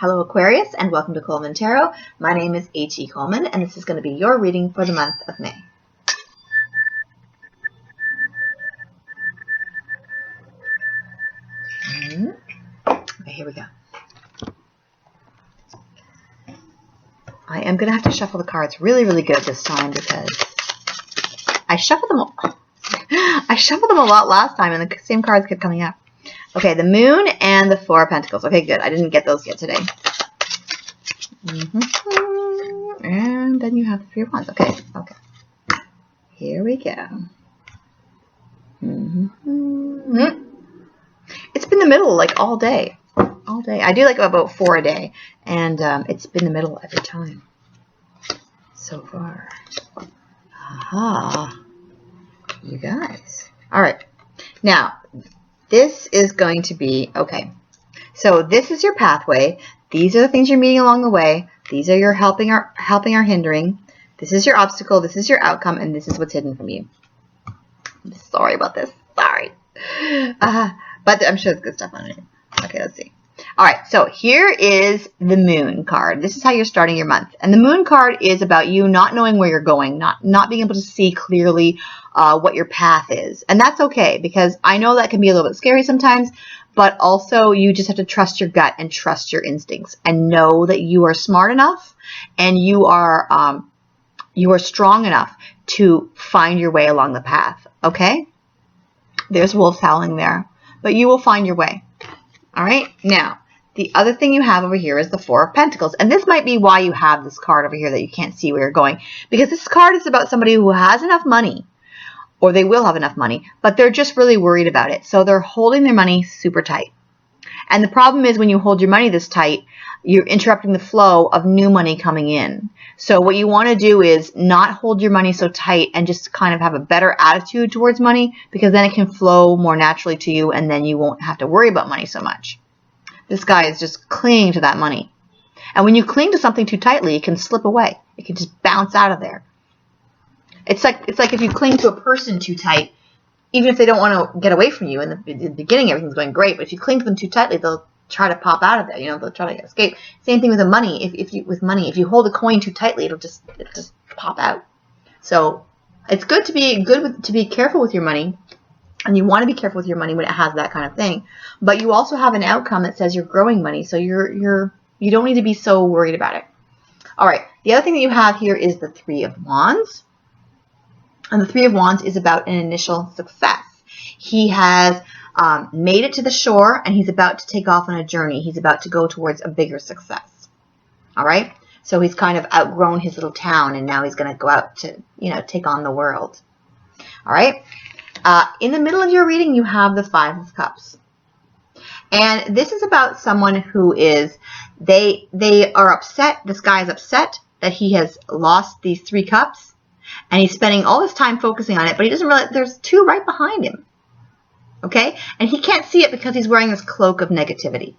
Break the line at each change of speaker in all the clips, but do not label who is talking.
Hello Aquarius and welcome to Coleman Tarot. My name is H.E. Coleman and this is going to be your reading for the month of May. Okay, here we go. I am going to have to shuffle the cards really good this time because I shuffled them a lot last time and the same cards kept coming up. Okay, the Moon and the Four of Pentacles. Okay, good. I didn't get those yet today. And then you have the Three of Wands. Okay. Here we go. It's been the middle like all day. All day. I do like about 4 a day. And it's been the middle every time. So far. Aha. You guys. Alright. Now, this is going to be, okay, so this is your pathway. These are the things you're meeting along the way. These are your helping or hindering. This is your obstacle. This is your outcome. And this is what's hidden from you. I'm sorry about this. Sorry. But I'm sure there's good stuff on it. Okay, let's see. All right, so here is the Moon card. This is how you're starting your month. And the Moon card is about you not knowing where you're going, not being able to see clearly what your path is. And that's okay, because I know that can be a little bit scary sometimes, but also you just have to trust your gut and trust your instincts and know that you are smart enough and you are strong enough to find your way along the path, okay? There's wolves howling there, but you will find your way. All right, now, the other thing you have over here is the Four of Pentacles. And this might be why you have this card over here that you can't see where you're going. Because this card is about somebody who has enough money, or they will have enough money, but they're just really worried about it. So they're holding their money super tight. And the problem is when you hold your money this tight, you're interrupting the flow of new money coming in. So what you want to do is not hold your money so tight and just kind of have a better attitude towards money, because then it can flow more naturally to you and then you won't have to worry about money so much. This guy is just clinging to that money. And when you cling to something too tightly, it can slip away. It can just bounce out of there. It's like if you cling to a person too tight, even if they don't want to get away from you in the beginning, everything's going great. But if you cling to them too tightly, they'll try to pop out of there. You know, they'll try to escape. Same thing with the money. If you hold a coin too tightly, it'll just pop out. So it's good to be careful with your money, and you want to be careful with your money when it has that kind of thing. But you also have an outcome that says you're growing money, so you don't need to be so worried about it. All right. The other thing that you have here is the Three of Wands. And the Three of Wands is about an initial success. He has made it to the shore, and he's about to take off on a journey. He's about to go towards a bigger success. All right? So he's kind of outgrown his little town, and now he's going to go out to, take on the world. All right? In the middle of your reading, you have the Five of Cups. And this is about someone who is, they are upset. This guy is upset that he has lost these 3 cups. And he's spending all this time focusing on it, but he doesn't realize there's 2 right behind him. Okay? And he can't see it because he's wearing this cloak of negativity.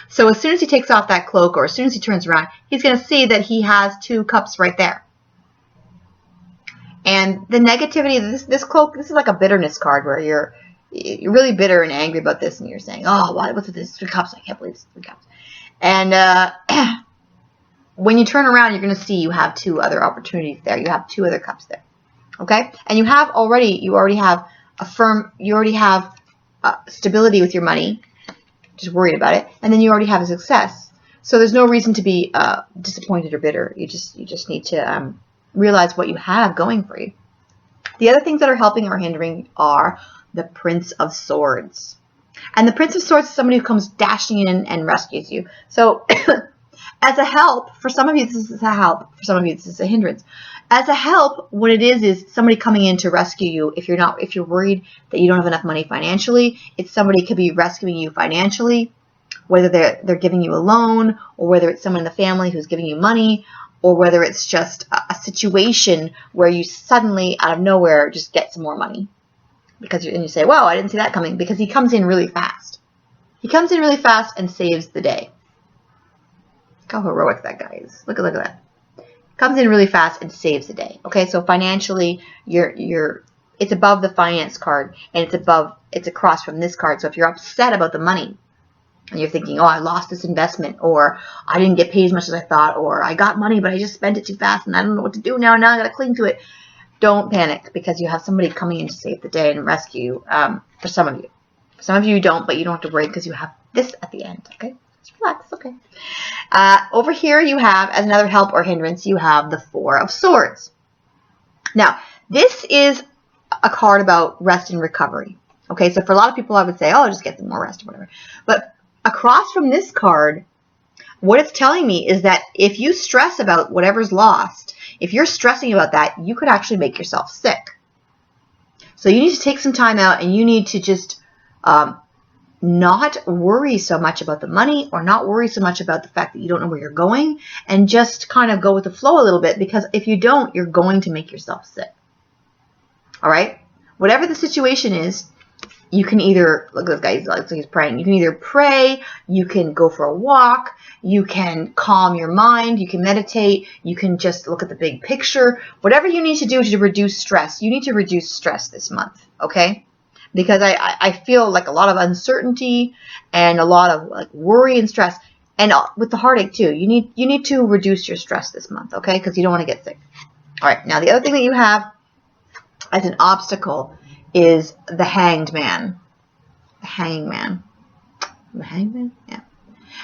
So as soon as he takes off that cloak, or as soon as he turns around, he's going to see that he has 2 cups right there. And the negativity, this cloak, this is like a bitterness card where you're really bitter and angry about this, and you're saying, oh, what's with this 3 cups? I can't believe it's 3 cups. And when you turn around, you're going to see you have 2 other opportunities there. You have 2 other cups there. Okay? And you already have stability with your money, just worried about it, and then you already have a success. So there's no reason to be disappointed or bitter. You just need to realize what you have going for you. The other things that are helping or hindering are the Prince of Swords. And the Prince of Swords is somebody who comes dashing in and rescues you. So as a help, for some of you this is a help, for some of you this is a hindrance. As a help, what it is somebody coming in to rescue you. If you're worried that you don't have enough money financially, it's somebody could be rescuing you financially, whether they're giving you a loan, or whether it's someone in the family who's giving you money, or whether it's just a situation where you suddenly out of nowhere just get some more money. And you say, "Wow, I didn't see that coming," because he comes in really fast. He comes in really fast and saves the day. Look how heroic that guy is. Look at that. Comes in really fast and saves the day. Okay, so financially, it's above the finance card, and it's across from this card. So if you're upset about the money, And you're thinking, oh, I lost this investment, or I didn't get paid as much as I thought, or I got money, but I just spent it too fast, and I don't know what to do now. Now I got to cling to it. Don't panic, because you have somebody coming in to save the day and rescue you. For some of you. For some of you, you don't, but you don't have to worry because you have this at the end. Okay? Just relax. Okay. Over here, you have, as another help or hindrance, you have the Four of Swords. Now, this is a card about rest and recovery. Okay, so for a lot of people, I would say, oh, just get some more rest or whatever. But across from this card, what it's telling me is that if you stress about whatever's lost, if you're stressing about that, you could actually make yourself sick. So you need to take some time out, and you need to just not worry so much about the money, or not worry so much about the fact that you don't know where you're going, and just kind of go with the flow a little bit, because if you don't, you're going to make yourself sick. All right? Whatever the situation is, you can either, look at this guy, like he's praying. You can either pray, you can go for a walk, you can calm your mind, you can meditate, you can just look at the big picture. Whatever you need to do to reduce stress, you need to reduce stress this month, okay? Because I feel like a lot of uncertainty and a lot of like worry and stress, and with the heartache too. You need to reduce your stress this month, okay? Because you don't want to get sick. All right, now the other thing that you have as an obstacle is the Hanged Man. The Hanging Man. The Hanged Man? Yeah.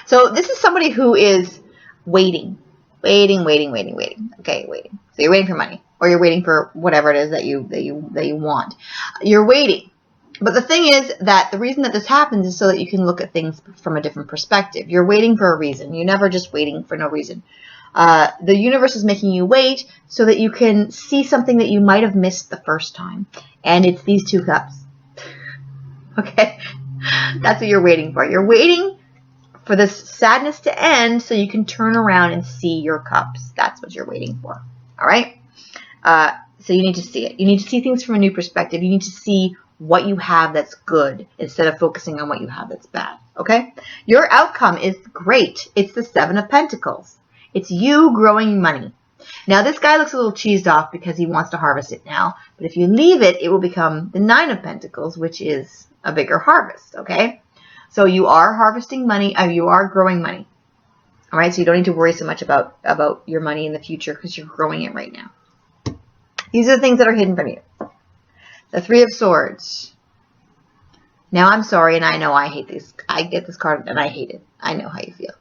So this is somebody who is waiting. Okay, waiting. So you're waiting for money, or you're waiting for whatever it is that you want. You're waiting. But the thing is that the reason that this happens is so that you can look at things from a different perspective. You're waiting for a reason. You're never just waiting for no reason. The universe is making you wait so that you can see something that you might have missed the first time. And it's these two cups. Okay? That's what you're waiting for. You're waiting for this sadness to end so you can turn around and see your cups. That's what you're waiting for. All right? So you need to see it. You need to see things from a new perspective. You need to see what you have that's good instead of focusing on what you have that's bad. Okay? Your outcome is great. It's the Seven of Pentacles. It's you growing money. Now, this guy looks a little cheesed off because he wants to harvest it now. But if you leave it, it will become the Nine of Pentacles, which is a bigger harvest. Okay? So you are harvesting money. You are growing money. All right? So you don't need to worry so much about your money in the future because you're growing it right now. These are the things that are hidden from you. The Three of Swords. Now, I'm sorry, and I know I hate this. I get this card, and I hate it. I know how you feel.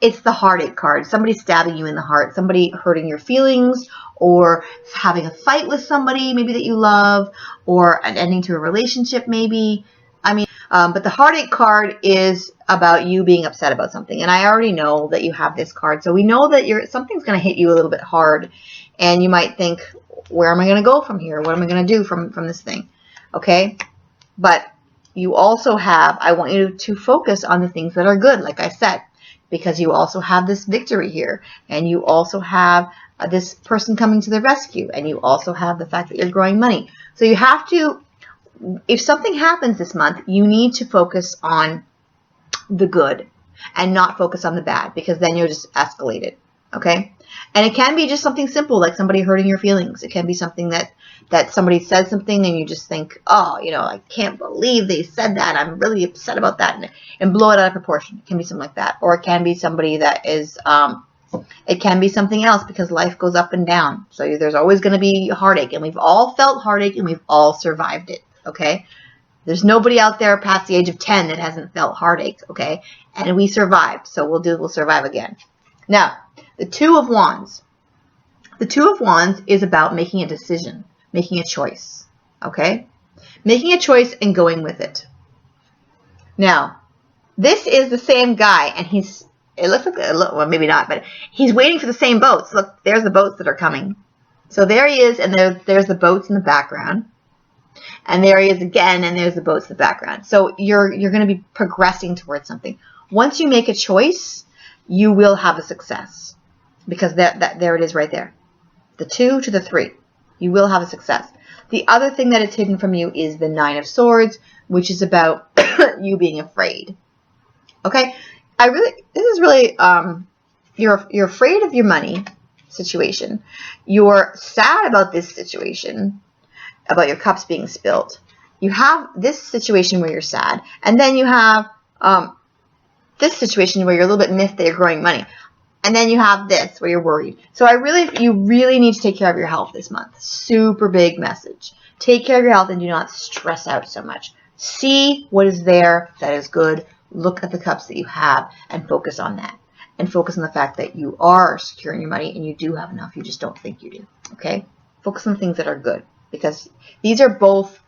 It's the heartache card. Somebody stabbing you in the heart. Somebody hurting your feelings, or having a fight with somebody maybe that you love, or an ending to a relationship maybe. But the heartache card is about you being upset about something. And I already know that you have this card. So we know that something's going to hit you a little bit hard. And you might think, where am I going to go from here? What am I going to do from this thing? Okay? But you also have, I want you to focus on the things that are good, like I said. Because you also have this victory here. And you also have this person coming to the rescue. And you also have the fact that you're growing money. So you have to, if something happens this month, you need to focus on the good and not focus on the bad, because then you'll just escalate it. Okay? And it can be just something simple, like somebody hurting your feelings. It can be something that somebody said something and you just think, oh, I can't believe they said that. I'm really upset about that, and blow it out of proportion. It can be something like that. Or it can be somebody that is, it can be something else, because life goes up and down. So there's always going to be heartache, and we've all felt heartache, and we've all survived it. Okay? There's nobody out there past the age of 10 that hasn't felt heartache. Okay? And we survived, so we'll survive again. Now, the Two of Wands. The Two of Wands is about making a decision, making a choice, okay? Making a choice and going with it. Now, this is the same guy, and it looks like, well, maybe not, but he's waiting for the same boats. Look, there's the boats that are coming. So there he is, and there's the boats in the background. And there he is again, and there's the boats in the background. So you're going to be progressing towards something. Once you make a choice, you will have a success. Because there it is right there. The 2 to the 3. You will have a success. The other thing that is hidden from you is the Nine of Swords, which is about you being afraid. Okay? This is really, you're afraid of your money situation. You're sad about this situation, about your cups being spilt. You have this situation where you're sad. And then you have this situation where you're a little bit miffed that you're growing money. And then you have this where you're worried. So you really need to take care of your health this month. Super big message. Take care of your health and do not stress out so much. See what is there that is good. Look at the cups that you have and focus on that. And focus on the fact that you are securing your money and you do have enough. You just don't think you do. Okay? Focus on things that are good, because these are both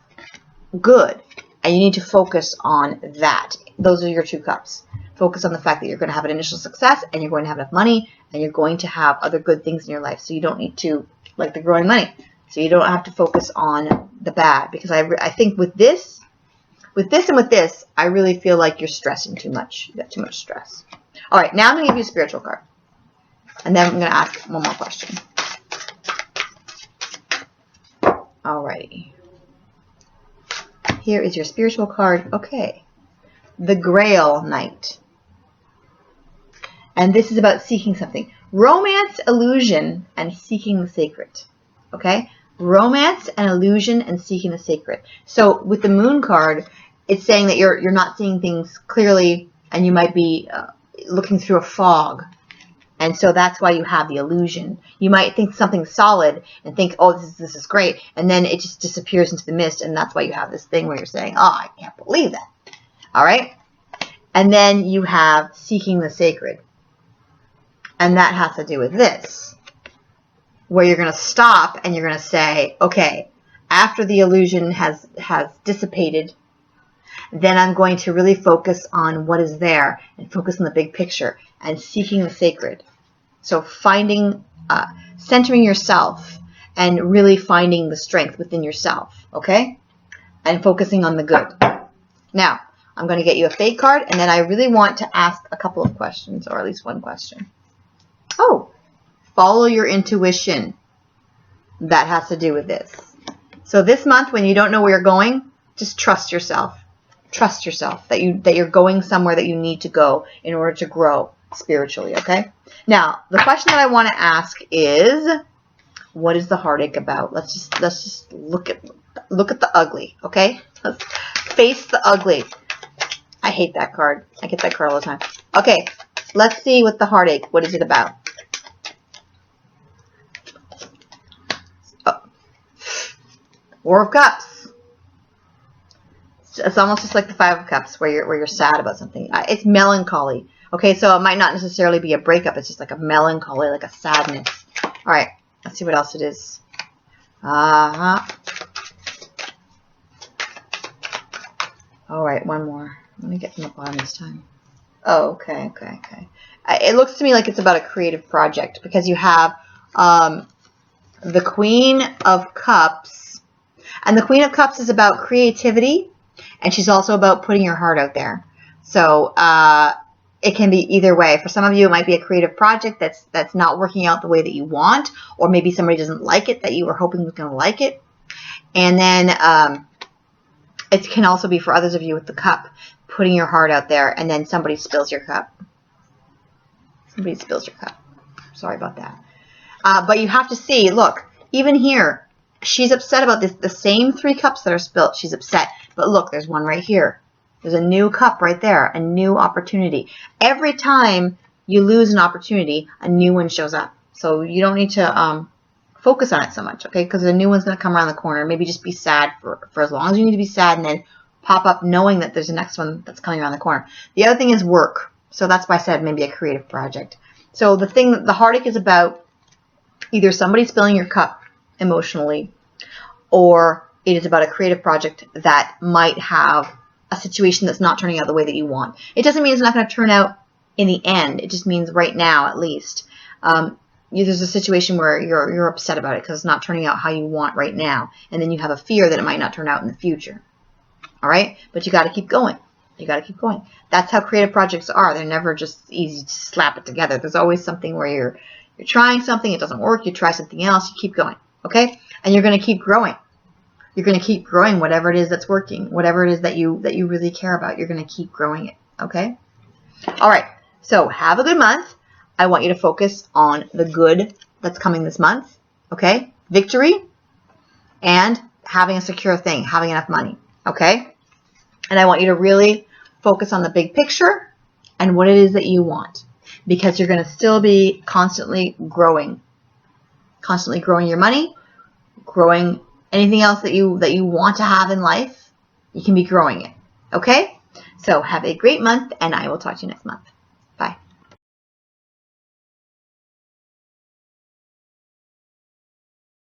good and you need to focus on that. Those are your 2 cups. Focus on the fact that you're going to have an initial success and you're going to have enough money and you're going to have other good things in your life. So you don't need to, like the growing money. So you don't have to focus on the bad, because I think with this, I really feel like you're stressing too much. You got too much stress. All right, now I'm going to give you a spiritual card. And then I'm going to ask one more question. All righty. Here is your spiritual card. Okay. The Grail Knight. And this is about seeking something. Romance, illusion, and seeking the sacred. Okay? Romance and illusion and seeking the sacred. So with the Moon card, it's saying that you're not seeing things clearly and you might be looking through a fog. And so that's why you have the illusion. You might think something's solid and think, oh, this is great. And then it just disappears into the mist. And that's why you have this thing where you're saying, oh, I can't believe that. All right? And then you have seeking the sacred. And that has to do with this, where you're going to stop and you're going to say, okay, after the illusion has dissipated, then I'm going to really focus on what is there and focus on the big picture and seeking the sacred. So finding, centering yourself and really finding the strength within yourself, okay? And focusing on the good. Now, I'm going to get you a fake card, and then I really want to ask a couple of questions, or at least one question. Oh, follow your intuition. That has to do with this. So this month, when you don't know where you're going, just trust yourself. Trust yourself that you're going somewhere that you need to go in order to grow spiritually, okay? Now, the question that I want to ask is, what is the heartache about? Let's just look at the ugly, okay? Let's face the ugly. I hate that card. I get that card all the time. Okay, let's see what the heartache, what is it about? Oh. 4 of Cups. It's almost just like the 5 of Cups, where you're sad about something. It's melancholy. Okay, so it might not necessarily be a breakup. It's just like a melancholy, like a sadness. All right, let's see what else it is. All right, one more. Let me get from the bottom this time. Oh, okay. It looks to me like it's about a creative project, because you have the Queen of Cups. And the Queen of Cups is about creativity, and she's also about putting your heart out there. So it can be either way. For some of you, it might be a creative project that's not working out the way that you want, or maybe somebody doesn't like it that you were hoping was going to like it. And then it can also be for others of you with the cup, putting your heart out there, and then somebody spills your cup. Somebody spills your cup. Sorry about that. But you have to see, look, even here, she's upset about this. The same 3 cups that are spilt, she's upset. But look, there's one right here. There's a new cup right there, a new opportunity. Every time you lose an opportunity, a new one shows up. So you don't need to focus on it so much, okay? Because a new one's going to come around the corner. Maybe just be sad for as long as you need to be sad, and then pop up knowing that there's a next one that's coming around the corner. The other thing is work. So that's why I said maybe a creative project. So the heartache is about either somebody spilling your cup emotionally, or it is about a creative project that might have a situation that's not turning out the way that you want. It doesn't mean it's not going to turn out in the end. It just means right now, at least. There's a situation where you're upset about it because it's not turning out how you want right now. And then you have a fear that it might not turn out in the future. All right? But you got to keep going. You got to keep going. That's how creative projects are. They're never just easy to slap it together. There's always something where you're trying something, it doesn't work, you try something else, you keep going. Okay? And you're going to keep growing. You're going to keep growing whatever it is that's working, whatever it is that you really care about. You're going to keep growing it. Okay? All right. So have a good month. I want you to focus on the good that's coming this month. Okay? Victory and having a secure thing, having enough money. Okay? And I want you to really focus on the big picture and what it is that you want, because you're going to still be constantly growing your money, growing anything else that you want to have in life. You can be growing it. Okay? So have a great month, and I will talk to you next month.